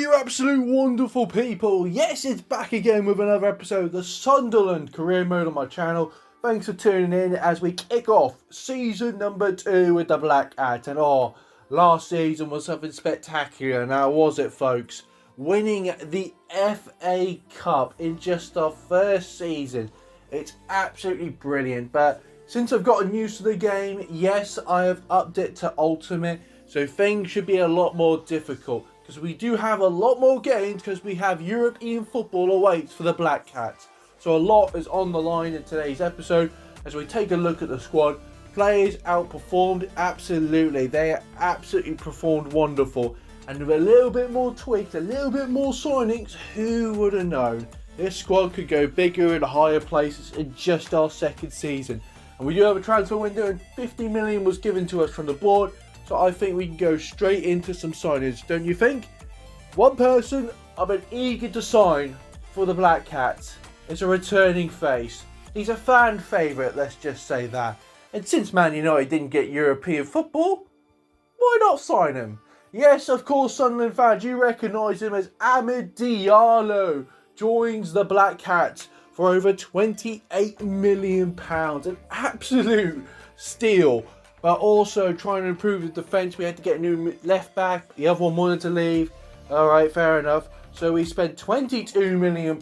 you absolute wonderful people. Yes, it's back again with another episode of the Sunderland Career Mode on my channel. Thanks for tuning in as we kick off season number 2 with the Black Cat. And last season was something spectacular. Now, was it, folks? Winning the FA Cup in just our first season. It's absolutely brilliant. But since I've gotten used to the game, yes, I have upped it to Ultimate. So things should be a lot more difficult. Because we do have a lot more games because we have European football awaits for the Black Cats. So a lot is on the line in today's episode as we take a look at the squad. Players outperformed, absolutely. They absolutely performed wonderful. And with a little bit more tweaks, a little bit more signings, who would have known? This squad could go bigger and higher places in just our second season. And we do have a transfer window and 50 million was given to us from the board. So I think we can go straight into some signings, don't you think? One person I've been eager to sign for the Black Cats. It's a returning face. He's a fan favourite, let's just say that. And since Man United didn't get European football, why not sign him? Yes, of course, Sunderland fans, you recognise him as Amad Diallo. Joins the Black Cats for over £28 million. An absolute steal. But also trying to improve the defence. We had to get a new left back. The other one wanted to leave. Alright, fair enough. So we spent £22 million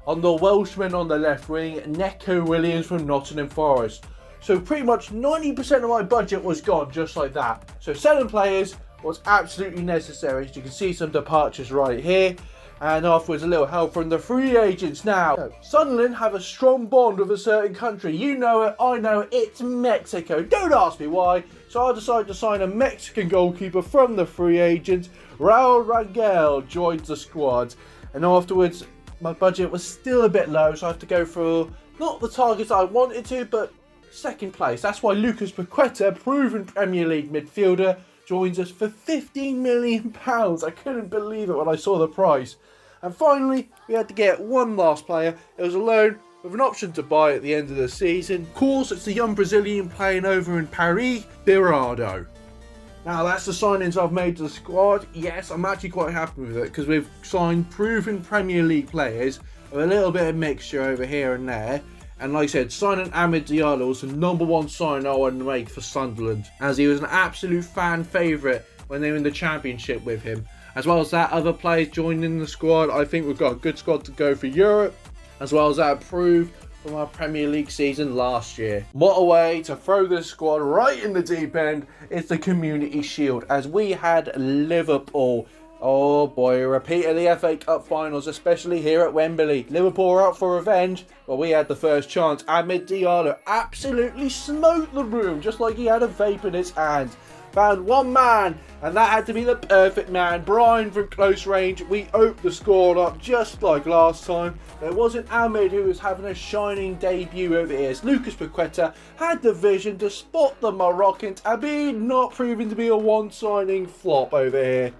on the Welshman on the left wing, Neco Williams from Nottingham Forest. So pretty much 90% of my budget was gone just like that. So selling players was absolutely necessary. As you can see some departures right here. And afterwards a little help from the free agents. Now, Sunderland have a strong bond with a certain country. You know it, I know it, it's Mexico. Don't ask me why. So I decided to sign a Mexican goalkeeper from the free agents. Raul Rangel joins the squad. And afterwards, my budget was still a bit low. So I have to go for, not the targets I wanted to, but second place. That's why Lucas Paqueta, proven Premier League midfielder, joins us for £15 million. I couldn't believe it when I saw the price. And finally, we had to get one last player. It was a loan with an option to buy at the end of the season. Of course, it's the young Brazilian playing over in Paris, Diallo. Now, that's the signings I've made to the squad. Yes, I'm actually quite happy with it because we've signed proven Premier League players with a little bit of mixture over here and there. And like I said, signing Amad Diallo was the #1 sign I wanted to make for Sunderland, as he was an absolute fan favourite when they were in the Championship with him. As well as that, other players joining the squad. I think we've got a good squad to go for Europe, as well as that improved from our Premier League season last year. What a way to throw this squad right in the deep end is the Community Shield, as we had Liverpool. Oh boy, a repeat of the FA Cup finals, especially here at Wembley. Liverpool are out for revenge, but we had the first chance. Amad Diallo absolutely smoked the room, just like he had a vape in his hand. Found one man, and that had to be the perfect man, Brian from close range. We opened the score up just like last time. There wasn't Amad who was having a shining debut over here. Lucas Paqueta had the vision to spot the Moroccan Tabby, not proving to be a one-signing flop over here.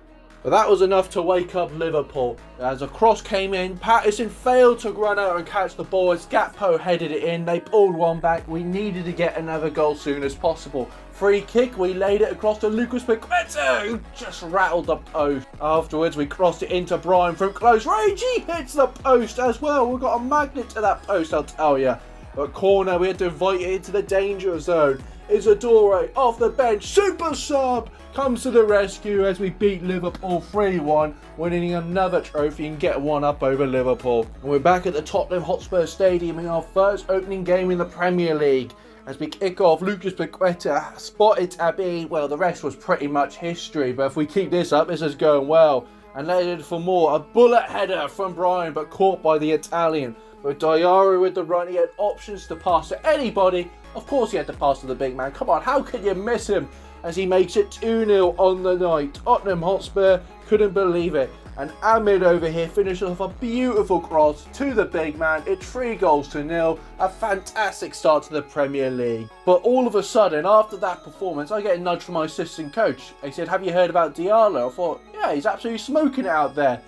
But that was enough to wake up Liverpool. As a cross came in, Patterson failed to run out and catch the ball as Gatpo headed it in. They pulled one back. We needed to get another goal soon as possible. Free kick, we laid it across to Lucas Paqueta, who just rattled the post. Afterwards, we crossed it into Brian from close range. He hits the post as well. We've got a magnet to that post, I'll tell you. But corner, we had to invite it into the danger zone. Isadore off the bench, super sub, comes to the rescue as we beat Liverpool 3-1, winning another trophy and get one up over Liverpool. And we're back at the Tottenham Hotspur Stadium in our first opening game in the Premier League. As we kick off, Lucas Paqueta spotted Tabby. Well, the rest was pretty much history, but if we keep this up, this is going well. And later for more, a bullet header from Brian, but caught by the Italian. With Diallo with the run, he had options to pass to anybody. Of course he had to pass to the big man. Come on, how could you miss him? As he makes it 2-0 on the night. Tottenham Hotspur couldn't believe it. And Amad over here finishes off a beautiful cross to the big man. It's 3-0. A fantastic start to the Premier League. But all of a sudden, after that performance, I get a nudge from my assistant coach. He said, have you heard about Diallo? I thought, yeah, he's absolutely smoking it out there.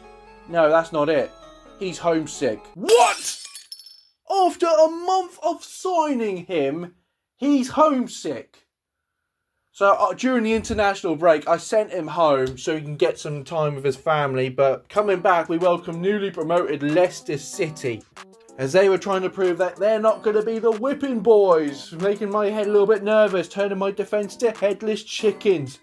No, that's not it. He's homesick. What? After a month of signing him, he's homesick. So during the international break, I sent him home so he can get some time with his family. But coming back, we welcomed newly promoted Leicester City, as they were trying to prove that they're not going to be the whipping boys, making my head a little bit nervous, turning my defence to headless chickens.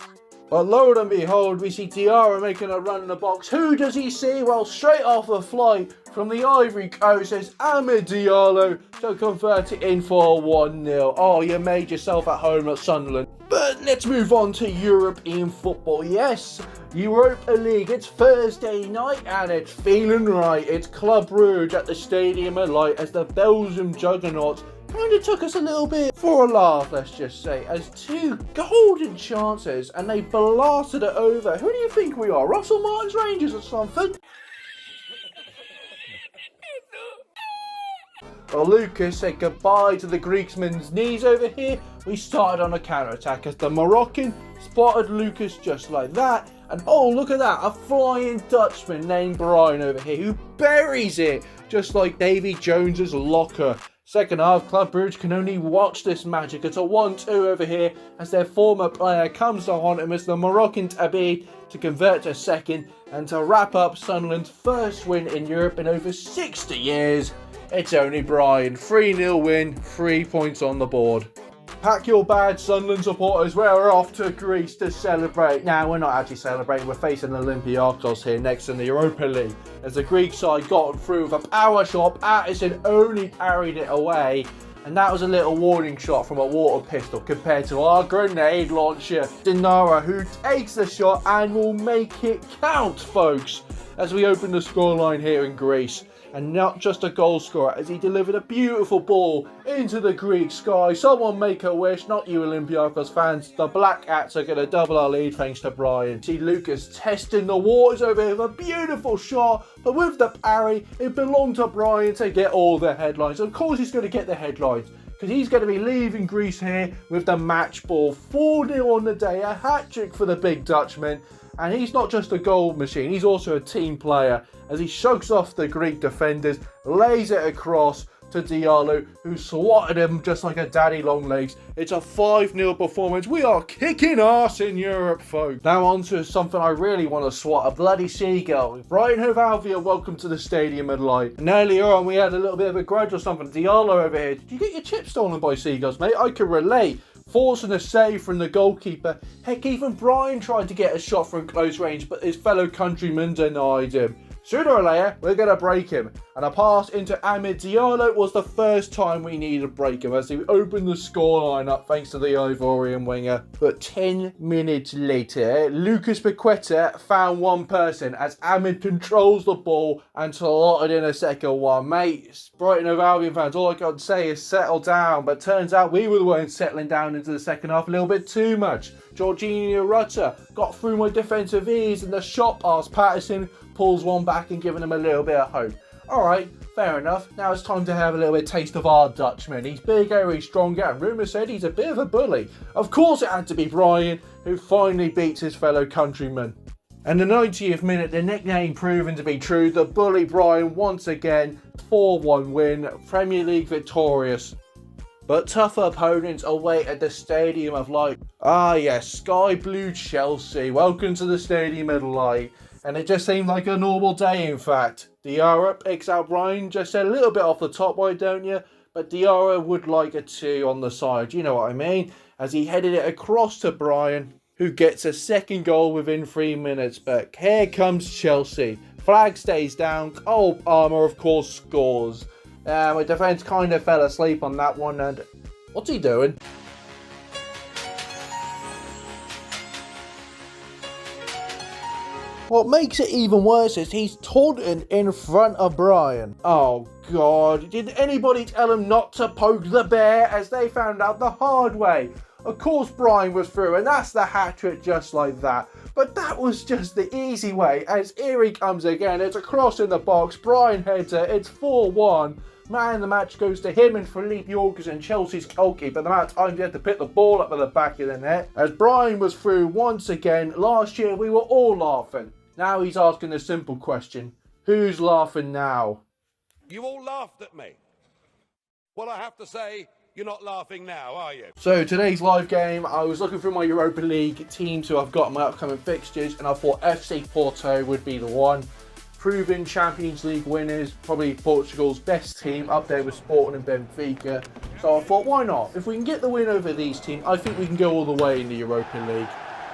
But lo and behold, we see Diallo making a run in the box. Who does he see? Well, straight off the flight from the Ivory Coast is Diallo to convert it in for 1-0. Oh, you made yourself at home at Sunderland. But let's move on to European football. Yes, Europa League. It's Thursday night and it's feeling right. It's Club Brugge at the Stadium of Light as the Belgium juggernauts kind of took us a little bit for a laugh, let's just say, as two golden chances and they blasted it over. Who do you think we are? Russell Martin's Rangers or something? Well, Lucas said goodbye to the Greeksman's knees over here. We started on a counter-attack as the Moroccan spotted Lucas just like that. And oh, look at that, a flying Dutchman named Brian over here who buries it just like Davy Jones's locker. Second half, Club Brugge can only watch this magic. It's a 1-2 over here as their former player comes to haunt him as the Moroccan Abid to convert to second and to wrap up Sunderland's first win in Europe in over 60 years. It's only Brian. 3-0 win, 3 points on the board. Pack your bags, Sunderland supporters. We're off to Greece to celebrate. Now, we're not actually celebrating. We're facing Olympiacos here next in the Europa League. As the Greek side got through with a power shot, Patterson only parried it away. And that was a little warning shot from a water pistol compared to our grenade launcher, Dinara, who takes the shot and will make it count, folks, as we open the scoreline here in Greece. And not just a goal scorer, as he delivered a beautiful ball into the Greek sky. Someone make a wish, not you Olympiacos fans. The Black Hats are going to double our lead thanks to Brian. See Lucas testing the waters over here with a beautiful shot. But with the parry, it belonged to Brian to get all the headlines. Of course he's going to get the headlines, because he's going to be leaving Greece here with the match ball. 4-0 on the day, a hat-trick for the big Dutchman. And he's not just a goal machine, he's also a team player, as he shrugs off the Greek defenders, lays it across to Diallo, who swatted him just like a daddy long legs. It's a 5-0 performance. We are kicking ass in Europe, folks. Now on to something I really want to swat, a bloody seagull. Brighton Hove Albion, welcome to the Stadium of Light. And earlier on we had a little bit of a grudge or something. Diallo over here, did you get your chip stolen by seagulls, mate? I can relate. Forcing a save from the goalkeeper. Heck, even Brian tried to get a shot from close range, but his fellow countryman denied him. Sooner or later, we're going to break him. And a pass into Diallo was the first time we needed to break him as he opened the scoreline up thanks to the Ivorian winger. But 10 minutes later, Lucas Paqueta found one person as Ahmed controls the ball and slotted in a second one. Mate, Brighton Hove Albion fans, all I can say is settle down. But turns out we were the ones settling down into the second half a little bit too much. Jorginho Rutter got through my defensive ease and the shot past Patterson pulls one back and giving him a little bit of hope. Alright, fair enough. Now it's time to have a little bit of taste of our Dutchman. He's bigger, he's stronger, and rumours said he's a bit of a bully. Of course it had to be Brian, who finally beats his fellow countryman. And the 90th minute, the nickname proven to be true. The bully Brian once again, 4-1 win, Premier League victorious. But tougher opponents await at the Stadium of Light. Ah yes, Sky Blue Chelsea. Welcome to the Stadium of Light. And it just seemed like a normal day, in fact. Diarra picks out Brian just a little bit off the top, why don't you? But Diarra would like a 2 on the side, you know what I mean? As he headed it across to Brian, who gets a second goal within 3 minutes. But here comes Chelsea. Flag stays down. Cole Palmer, of course, scores. My defence kind of fell asleep on that one. And what's he doing? What makes it even worse is he's taunting in front of Brian. Oh God, did anybody tell him not to poke the bear, as they found out the hard way? Of course Brian was through, and that's the hat-trick just like that. But that was just the easy way, as here he comes again. It's a cross in the box, Brian heads it, it's 4-1. Man, the match goes to him and Philippe Jorgensen, Chelsea's goalkeeper. The amount of times he had to pick the ball up at the back of the net. As Brian was through once again. Last year we were all laughing. Now he's asking a simple question. Who's laughing now? You all laughed at me. Well, I have to say, You're not laughing now, are you? So today's live game, I was looking through my Europa League teams who I've got in my upcoming fixtures, and I thought FC Porto would be the one. Proven Champions League winners, probably Portugal's best team, up there with Sporting and Benfica. So I thought, why not? If we can get the win over these teams, I think we can go all the way in the Europa League.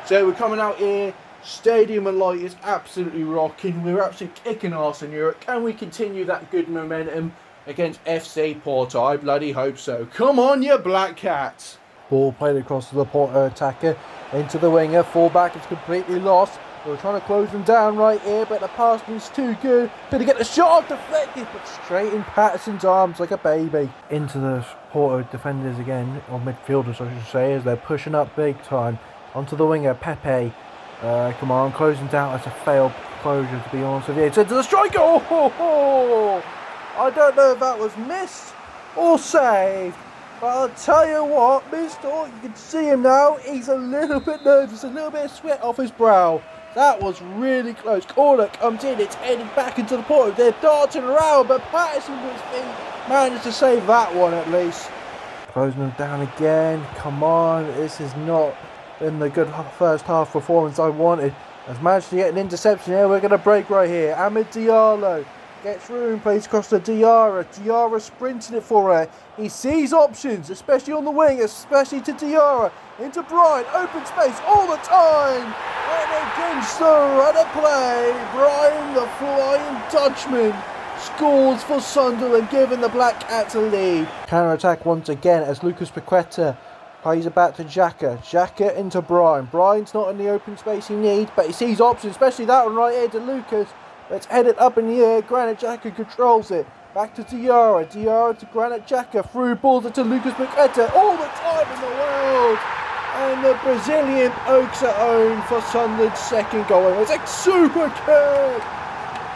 So we're coming out here, Stadium of Light is absolutely rocking, we're absolutely kicking arse in Europe. Can we continue that good momentum against FC Porto? I bloody hope so. Come on, you Black Cats. Ball played across to the Porto attacker, into the winger, fullback is completely lost. We're trying to close them down right here, but the passing is too good. Gonna get the shot deflected, but straight in Patterson's arms like a baby. Into the Porto defenders again, or midfielders I should say, as they're pushing up big time. Onto the winger, Pepe. Come on, closing down. That's a failed closure, to be honest with you. It's into the striker. Oh! I don't know if that was missed or saved, but I'll tell you what, missed or you can see him now. He's a little bit nervous, a little bit of sweat off his brow. That was really close. Corner comes in, it's headed back into the Porto. They're darting around, but Patterson with his feet managed to save that one at least. Closing them down again. Come on, this is not been the good first half performance I wanted. Has managed to get an interception here. We're going to break right here. Amad Diallo gets room, plays across to Diarra. Diarra sprinting it for her. He sees options, especially on the wing, especially to Diarra. Into Brian, open space all the time. And against the run of play, Brian, the Flying Dutchman, scores for Sunderland, giving the Black Cats a lead. Counter-attack once again as Lucas Paqueta plays it back to Xhaka. Xhaka into Brian. Brian's not in the open space he needs, but he sees options, especially that one right here to Lucas. Let's head it up in the air. Granit Xhaka controls it. Back to Diarra. Diarra to Granit Xhaka. Through balls it to Lucas Paqueta. All the time in the world. And the Brazilian pokes it home for Sunderland's second goal. And it's a super kick.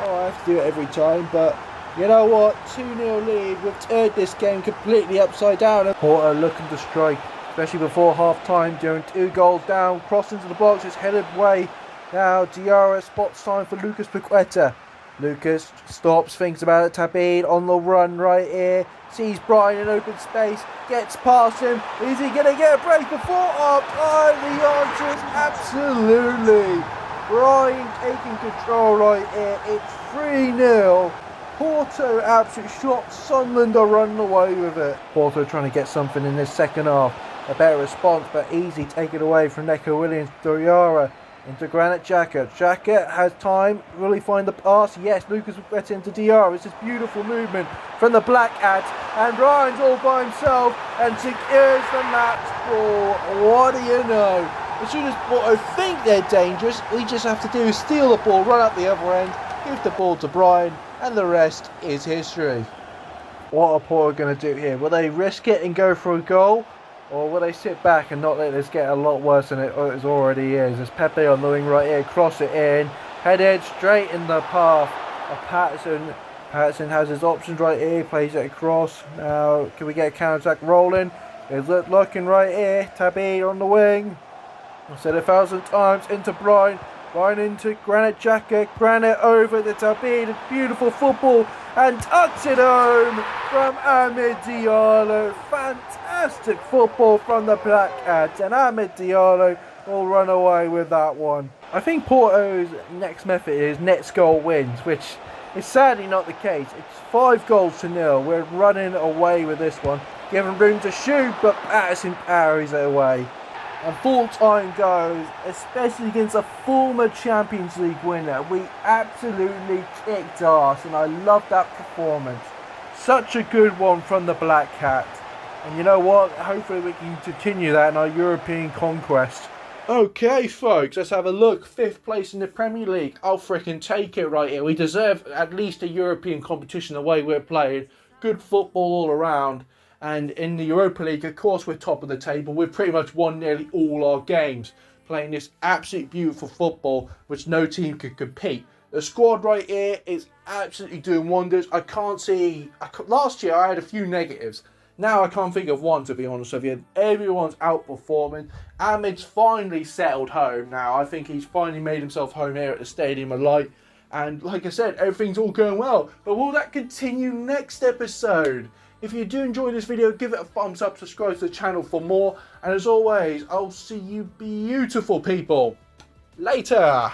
Oh, I have to do it every time, but you know what? 2-0 lead. We've turned this game completely upside down. Porto looking to strike, especially before half-time, doing 2 goals down. Cross into the box. It's headed away. Now Diarra spots time for Lucas Paqueta. Lucas stops, thinks about it. Tabid on the run right here. Sees Brian in open space. Gets past him. Is he going to get a break before? Oh, the answer is absolutely. Brian taking control right here. It's 3-0. Porto absolutely shot. Sunderland are running away with it. Porto trying to get something in this second half. A better response, but easy taken away from Neco Williams. Diarra into Granit Xhaka. Xhaka has time. Will he find the pass? Yes, Lucas will get into Diarra. It's this beautiful movement from the Black Cats. And Ryan's all by himself and secures the match ball. What do you know? As soon as Porto think they're dangerous, all you just have to do is steal the ball, run up the other end, give the ball to Brian, and the rest is history. What are Porto going to do here? Will they risk it and go for a goal? Or will they sit back and not let this get a lot worse than it already is? There's Pepe on the wing right here, cross it in, headed straight in the path of Patterson. Patterson has his options right here, plays it across. Now, can we get a counter-attack rolling? There's looking right here, Tabid on the wing. I've said 1,000 times, into Brian. Brian into Granit Xhaka. Granit over the Tabid. Beautiful football. And tucks it home from Amad Diallo. Fantastic football from the Black Cats. And Amad Diallo will run away with that one. I think Porto's next method is net goal wins, which is sadly not the case. It's 5 goals to 0. We're running away with this one. Given room to shoot, but Patterson parries it away. And full time goes, especially against a former Champions League winner. We absolutely kicked ass, and I love that performance. Such a good one from the Black Cat. And you know what? Hopefully we can continue that in our European conquest. Okay, folks, let's have a look. 5th place in the Premier League. I'll freaking take it right here. We deserve at least a European competition the way we're playing. Good football all around. And in the Europa League, of course, we're top of the table. We've pretty much won nearly all our games, playing this absolute beautiful football, which no team could compete. The squad right here is absolutely doing wonders. I can't see... Last year, I had a few negatives. Now I can't think of one, to be honest with you. Everyone's outperforming. Amad's finally settled home now. I think he's finally made himself home here at the Stadium of Light. And like I said, everything's all going well. But will that continue next episode? If you do enjoy this video, give it a thumbs up, subscribe to the channel for more, and as always, I'll see you beautiful people later.